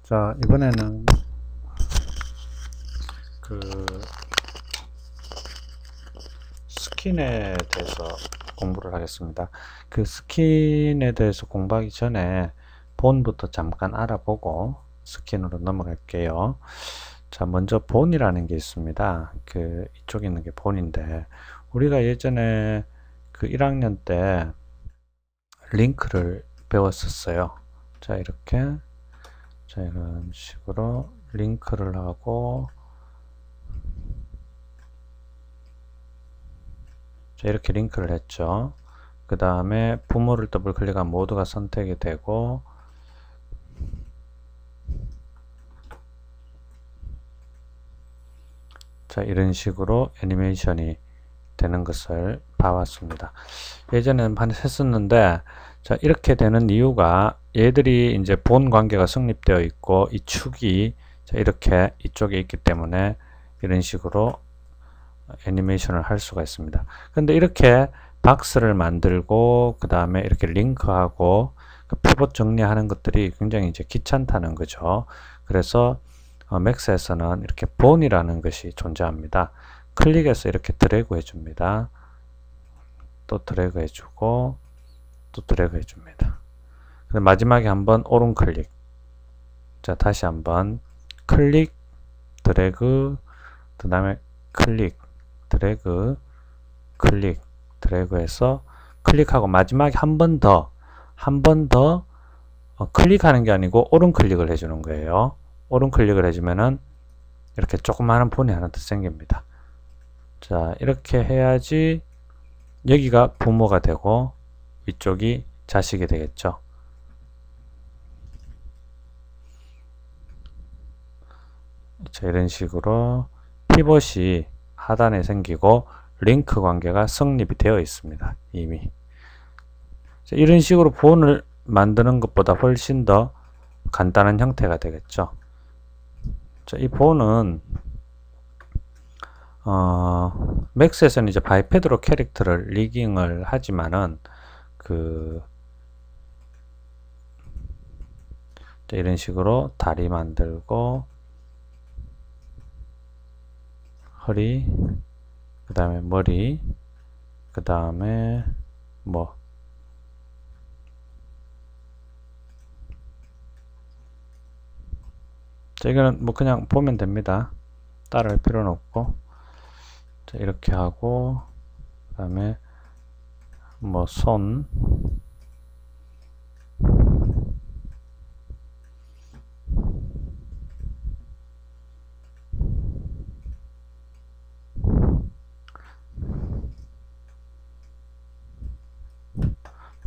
자, 이번에는 그 스킨에 대해서 공부를 하겠습니다. 그 스킨에 대해서 공부하기 전에 본부터 잠깐 알아보고 스킨으로 넘어갈게요. 자, 먼저 본이라는 게 있습니다. 그 이쪽에 있는 게 본인데, 우리가 예전에 그 1학년 때 링크를 배웠었어요. 자, 이렇게, 자, 이런 식으로 링크를 하고, 자, 이렇게 링크를 했죠. 그 다음에 부모를 더블 클릭하면 모두가 선택이 되고, 자, 이런 식으로 애니메이션이 되는 것을 봐왔습니다. 예전에는 많이 했었는데, 자, 이렇게 되는 이유가 얘들이 이제 본 관계가 성립되어 있고, 이 축이 자, 이렇게 이쪽에 있기 때문에 이런 식으로 애니메이션을 할 수가 있습니다. 근데 이렇게 박스를 만들고 그 다음에 이렇게 링크하고 그 피봇 정리하는 것들이 굉장히 이제 귀찮다는 거죠. 그래서 맥스에서는 이렇게 본이라는 것이 존재합니다. 클릭해서 이렇게 드래그 해줍니다. 또 드래그 해주고 또 드래그 해줍니다. 마지막에 한번 오른 클릭. 자, 다시 한번 클릭, 드래그, 그 다음에 클릭, 드래그, 클릭, 드래그 해서 클릭하고 마지막에 한 번 더 클릭하는 게 아니고 오른 클릭을 해주는 거예요. 오른 클릭을 해주면은 이렇게 조그마한 본이 하나 더 생깁니다. 자, 이렇게 해야지 여기가 부모가 되고 위쪽이 자식이 되겠죠. 자, 이런 식으로 피벗이 하단에 생기고 링크 관계가 성립이 되어 있습니다. 이미. 자, 이런 식으로 본을 만드는 것보다 훨씬 더 간단한 형태가 되겠죠. 자, 이 본은 맥스에서는 이제 바이패드로 캐릭터를 리깅을 하지만은 자, 이런 식으로 다리 만들고 허리, 그 다음에 머리, 그 다음에 뭐 자, 이거는 뭐 그냥 보면 됩니다. 따라할 필요는 없고. 자, 이렇게 하고 그 다음에 뭐 손,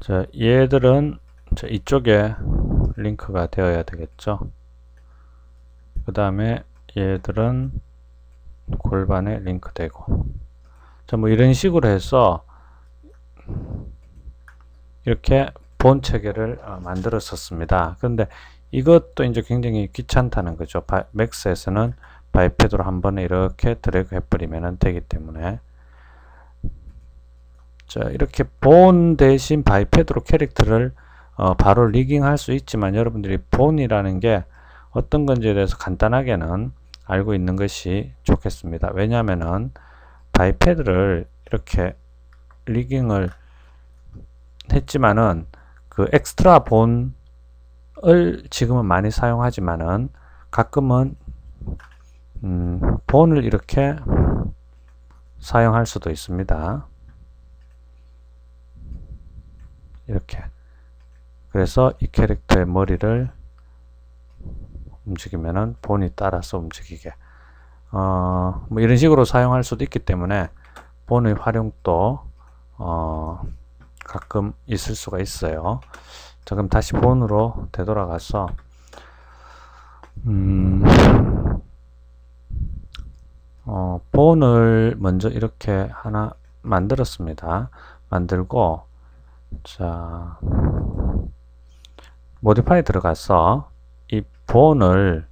자, 얘들은 자, 이쪽에 링크가 되어야 되겠죠. 그 다음에 얘들은 골반에 링크되고, 자, 뭐 이런 식으로 해서 이렇게 본 체계를 만들었었습니다. 그런데 이것도 이제 굉장히 귀찮다는 거죠. 맥스에서는 바이패드로 한 번에 이렇게 드래그 해버리면 되기 때문에. 자, 이렇게 본 대신 바이패드로 캐릭터를 바로 리깅 할 수 있지만 여러분들이 본이라는 게 어떤 건지에 대해서 간단하게는 알고 있는 것이 좋겠습니다. 왜냐하면은 바이패드를 이렇게 리깅을 했지만은 그 엑스트라 본을 지금은 많이 사용하지만은 가끔은 본을 이렇게 사용할 수도 있습니다. 이렇게. 그래서 이 캐릭터의 머리를 움직이면은 본이 따라서 움직이게. 뭐 이런 식으로 사용할 수도 있기 때문에 본의 활용도 가끔 있을 수가 있어요. 자, 그럼 다시 본으로 되돌아가서 본을 먼저 이렇게 하나 만들었습니다. 만들고 자, 모디파이 들어가서 이 본을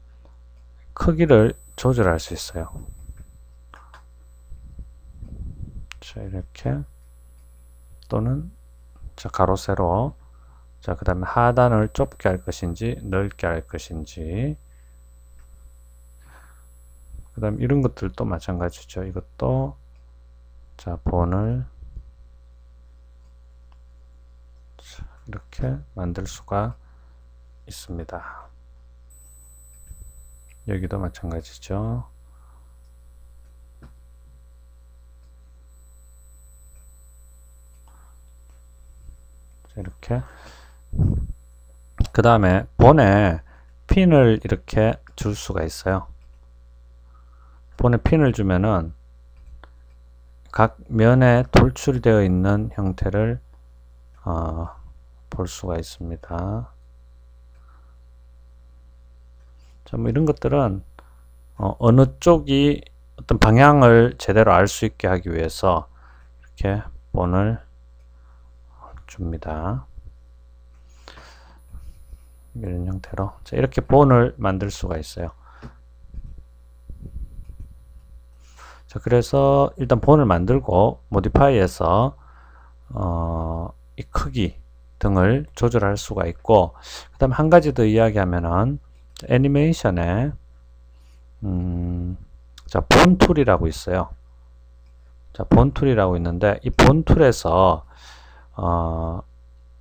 크기를 조절할 수 있어요. 자, 이렇게 또는 자, 가로 세로 자, 그 다음에 하단을 좁게 할 것인지 넓게 할 것인지, 그 다음 이런 것들도 마찬가지죠. 이것도 자, 본을 이렇게 만들 수가 있습니다. 여기도 마찬가지죠. 이렇게. 그 다음에 본에 핀을 이렇게 줄 수가 있어요. 본에 핀을 주면은 각 면에 돌출되어 있는 형태를 볼 수가 있습니다. 자, 뭐 이런 것들은 어느 쪽이 어떤 방향을 제대로 알 수 있게 하기 위해서 이렇게 본을 줍니다. 이런 형태로. 자, 이렇게 본을 만들 수가 있어요. 자, 그래서 일단 본을 만들고 모디파이에서 이 크기 등을 조절할 수가 있고, 그 다음에 한 가지 더 이야기하면은 애니메이션에 자, 본 툴이라고 있어요. 자, 본 툴이라고 있는데 이 본 툴에서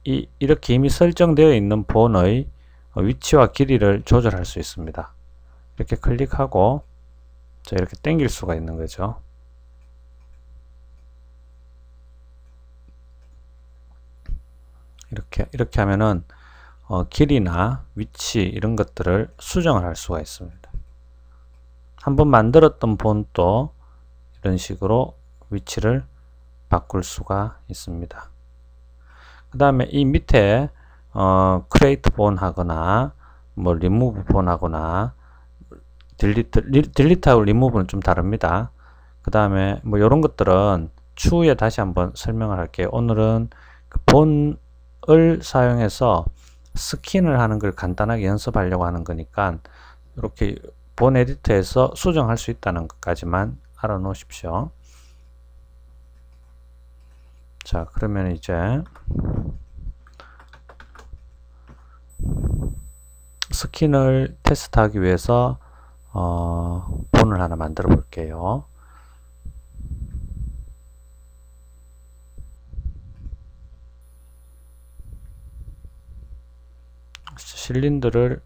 이렇게 이미 설정되어 있는 본의 위치와 길이를 조절할 수 있습니다. 이렇게 클릭하고 자, 이렇게 당길 수가 있는 거죠. 이렇게 하면은 길이나 위치 이런 것들을 수정을 할 수가 있습니다. 한번 만들었던 본도 이런 식으로 위치를 바꿀 수가 있습니다. 그 다음에 이 밑에 create 본 하거나 뭐 remove 본 하거나 딜리트하고 리무브는 좀 다릅니다. 그 다음에 뭐 이런 것들은 추후에 다시 한번 설명을 할게요. 오늘은 그 본을 사용해서 스킨을 하는 걸 간단하게 연습하려고 하는 거니까 이렇게 본 에디터에서 수정할 수 있다는 것까지만 알아 놓으십시오. 자, 그러면 이제 스킨을 테스트하기 위해서 본을 하나 만들어 볼게요. 실린더를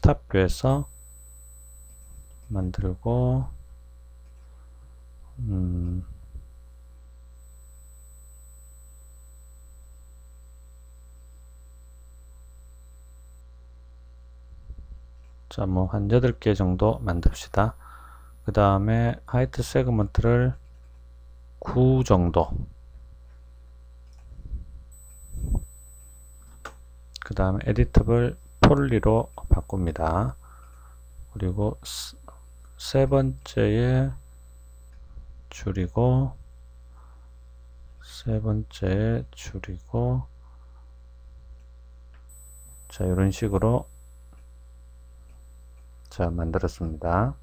탑뷰에서 만들고 자, 뭐 한 8개 정도 만듭시다. 그 다음에 하이트 세그먼트를 9 정도. 그 다음에 에디터블 폴리로 바꿉니다. 그리고 세 번째에 줄이고 세 번째에 줄이고 자, 이런 식으로 자, 만들었습니다.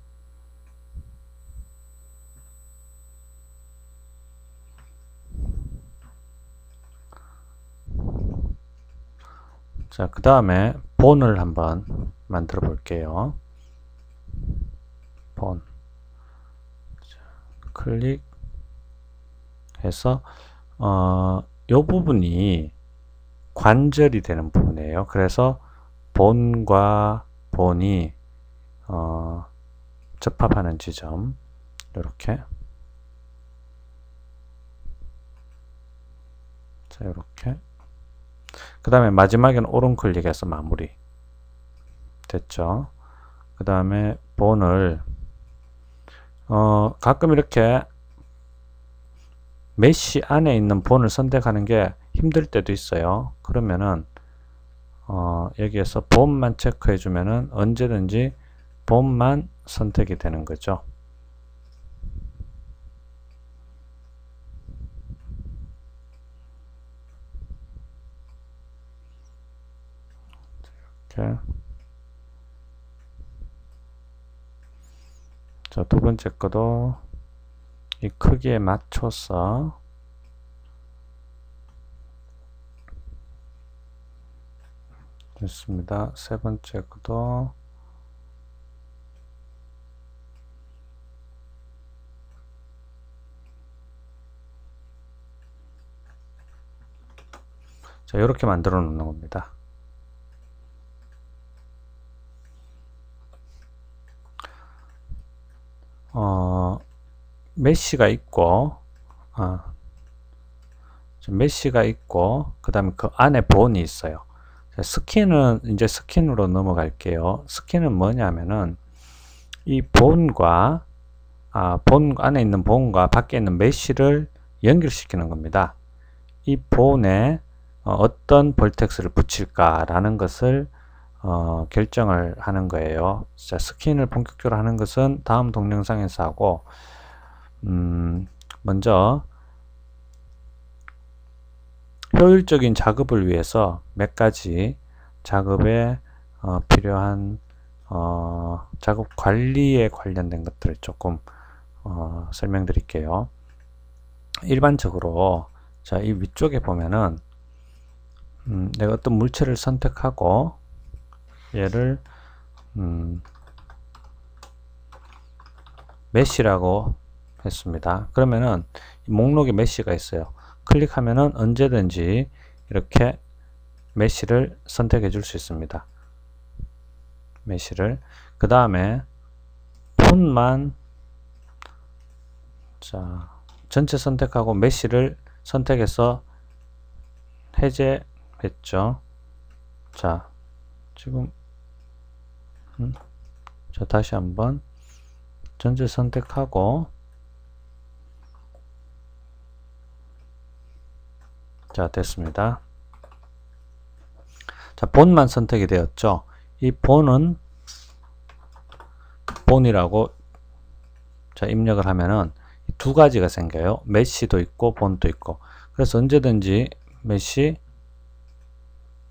자, 그 다음에 본을 한번 만들어 볼게요. 본. 자, 클릭해서 요 부분이 관절이 되는 부분이에요. 그래서 본과 본이 접합하는 지점 이렇게 자, 이렇게 그 다음에 마지막에는 오른 클릭해서 마무리 됐죠. 그 다음에 본을 가끔 이렇게 메쉬 안에 있는 본을 선택하는 게 힘들 때도 있어요. 그러면은 여기에서 본만 체크해 주면은 언제든지 본만 선택이 되는 거죠. 이렇게. 자, 두 번째 거도 이 크기에 맞춰서 됐습니다. 세 번째 것도 자, 이렇게 만들어 놓는 겁니다. 메쉬가 있고, 메쉬가 있고, 그 다음에 그 안에 본이 있어요. 스킨은 이제 스킨으로 넘어갈게요. 스킨은 뭐냐면은 이 본과 본 안에 있는 본과 밖에 있는 메쉬를 연결시키는 겁니다. 이 본에 어떤 볼텍스를 붙일까 라는 것을 결정을 하는 거예요. 자, 스킨을 본격적으로 하는 것은 다음 동영상에서 하고, 먼저 효율적인 작업을 위해서 몇 가지 작업에 필요한 작업 관리에 관련된 것들을 조금 설명드릴게요. 일반적으로 자, 이 위쪽에 보면은 내가 어떤 물체를 선택하고 얘를 메쉬라고 했습니다. 그러면은 목록에 메쉬가 있어요. 클릭하면은 언제든지 이렇게 메쉬를 선택해 줄 수 있습니다. 메쉬를 그 다음에 폰만 자 전체 선택하고 메쉬를 선택해서 해제했죠. 자 지금 자 다시 한번 전체 선택하고 자 됐습니다. 자 본만 선택이 되었죠. 이 본은 본이라고 자 입력을 하면은 두 가지가 생겨요. 메쉬도 있고 본도 있고. 그래서 언제든지 메쉬,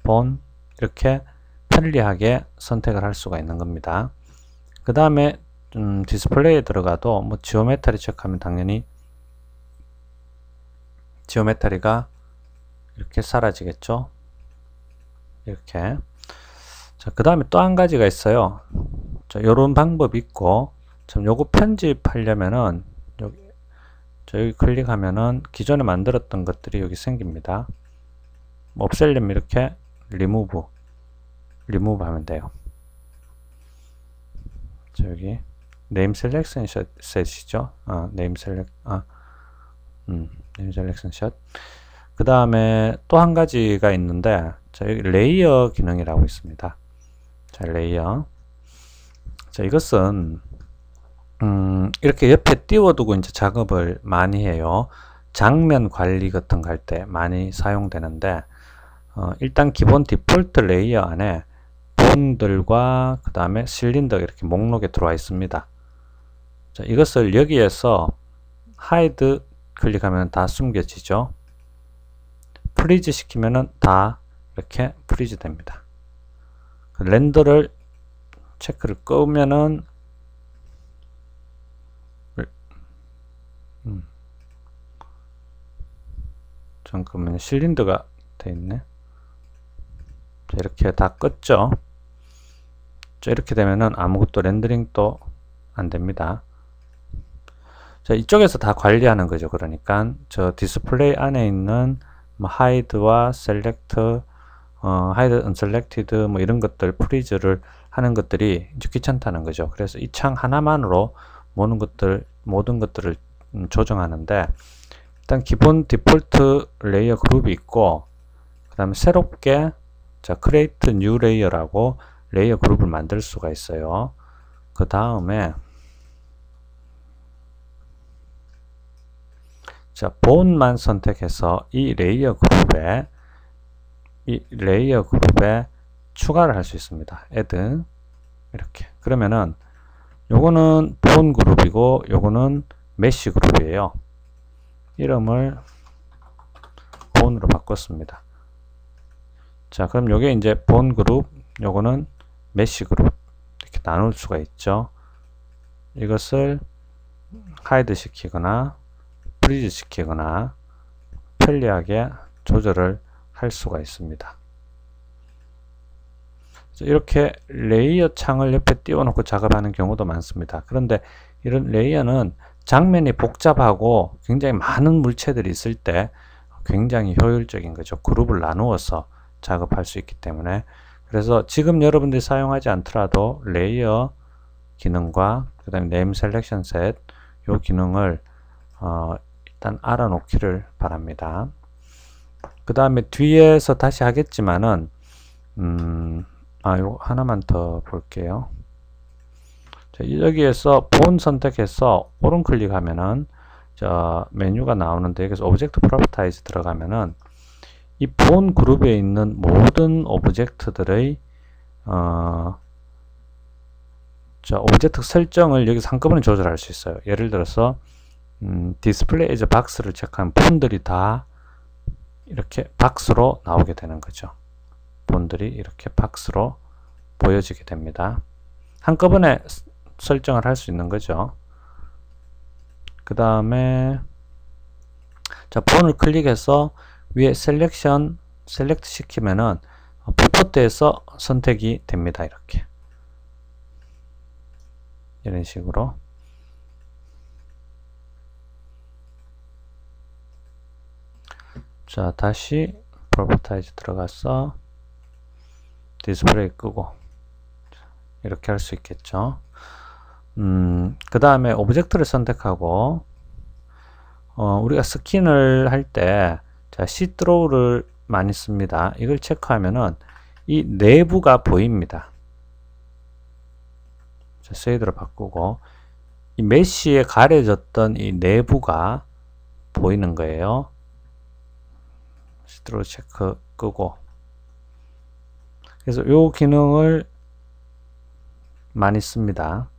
본 이렇게 편리하게 선택을 할 수가 있는 겁니다. 그 다음에 디스플레이에 들어가도 뭐 지오메트리 체크하면 당연히 지오메트리가 이렇게 사라지겠죠. 이렇게. 자, 그 다음에 또 한 가지가 있어요. 자, 요런 방법이 있고, 참 요거 편집하려면은 여기 클릭하면은 기존에 만들었던 것들이 여기 생깁니다. 없애려면 이렇게 리무브 하면 돼요. 자, 여기 네임 셀렉션 셋이죠. 네임 셀렉션 샷. 그 다음에 또 한 가지가 있는데, 자, 여기 레이어 기능이라고 있습니다. 자, 레이어. 자, 이것은 이렇게 옆에 띄워두고 이제 작업을 많이 해요. 장면 관리 같은 거 할 때 많이 사용되는데, 일단 기본 디폴트 레이어 안에 본들과 그 다음에 실린더 이렇게 목록에 들어와 있습니다. 자, 이것을 여기에서 하이드 클릭하면 다 숨겨지죠. 프리즈 시키면은 다 이렇게 프리즈 됩니다. 렌더를 체크를 끄면은 잠깐만요. 실린더가 돼 있네. 자, 이렇게 다 껐죠. 자, 이렇게 되면은 아무것도 렌더링도 안 됩니다. 자, 이쪽에서 다 관리하는 거죠. 그러니까 저 디스플레이 안에 있는 뭐 하이드와 셀렉트, 하이드 언셀렉티드 뭐 이런 것들 프리즈를 하는 것들이 이제 귀찮다는 거죠. 그래서 이 창 하나만으로 모든 것들을 조정하는데, 일단 기본 디폴트 레이어 그룹이 있고, 그 다음에 새롭게 자 create new layer라고 레이어 그룹을 만들 수가 있어요. 그 다음에 자 본만 선택해서 이 레이어 그룹에 추가를 할 수 있습니다. add 이렇게. 그러면은 요거는 본 그룹이고 요거는 메쉬 그룹이에요. 이름을 본으로 바꿨습니다. 자, 그럼 요게 이제 본 그룹, 요거는 메쉬 그룹 이렇게 나눌 수가 있죠. 이것을 하이드 시키거나 프리즈 시키거나 편리하게 조절을 할 수가 있습니다. 이렇게 레이어 창을 옆에 띄워놓고 작업하는 경우도 많습니다. 그런데 이런 레이어는 장면이 복잡하고 굉장히 많은 물체들이 있을 때 굉장히 효율적인 거죠. 그룹을 나누어서 작업할 수 있기 때문에. 그래서 지금 여러분들이 사용하지 않더라도 레이어 기능과 그 다음에 네임 셀렉션 셋 요 기능을 일단 알아놓기를 바랍니다. 그 다음에 뒤에서 다시 하겠지만은 요 하나만 더 볼게요. 자, 여기에서 본 선택해서 오른 클릭하면은 메뉴가 나오는데 여기서 오브젝트 프로퍼타이즈 들어가면은 이 본 그룹에 있는 모든 오브젝트들의 오브젝트 설정을 여기서 한꺼번에 조절할 수 있어요. 예를 들어서 디스플레이 에즈 박스를 체크하면 본들이 다 이렇게 박스로 나오게 되는 거죠. 본들이 이렇게 박스로 보여지게 됩니다. 한꺼번에 설정을 할 수 있는 거죠. 그 다음에 본을 클릭해서 위에 셀렉트 시키면은 뷰포트에서 선택이 됩니다. 이렇게 이런 식으로. 자, 다시 프로퍼타이즈 들어가서 디스플레이 끄고 이렇게 할 수 있겠죠. 그 다음에 오브젝트를 선택하고 우리가 스킨을 할 때 시드로우를 많이 씁니다. 이걸 체크하면은 이 내부가 보입니다. 쉐이드로 바꾸고 이 메쉬에 가려졌던 이 내부가 보이는 거예요. 시드로우 체크 끄고. 그래서 이 기능을 많이 씁니다.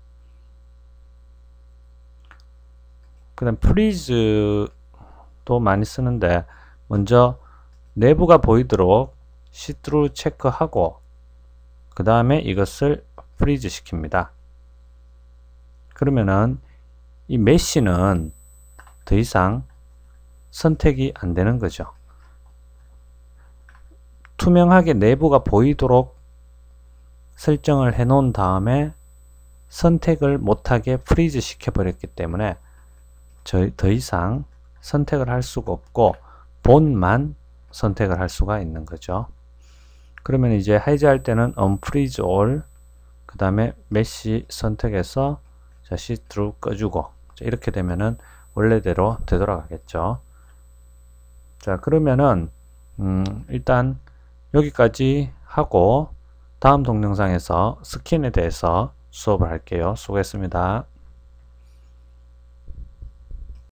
그 다음 프리즈도 많이 쓰는데 먼저 내부가 보이도록 시드로우 체크하고 그 다음에 이것을 프리즈 시킵니다. 그러면은 이 메쉬는 더 이상 선택이 안 되는 거죠. 투명하게 내부가 보이도록 설정을 해 놓은 다음에 선택을 못하게 프리즈 시켜 버렸기 때문에 더 이상 선택을 할 수가 없고 본만 선택을 할 수가 있는 거죠. 그러면 이제 해제할 때는 unfreeze all 그 다음에 메쉬 선택해서 시드로우 꺼주고 이렇게 되면은 원래대로 되돌아가겠죠. 자, 그러면은 일단 여기까지 하고 다음 동영상에서 스킨에 대해서 수업을 할게요. 수고했습니다.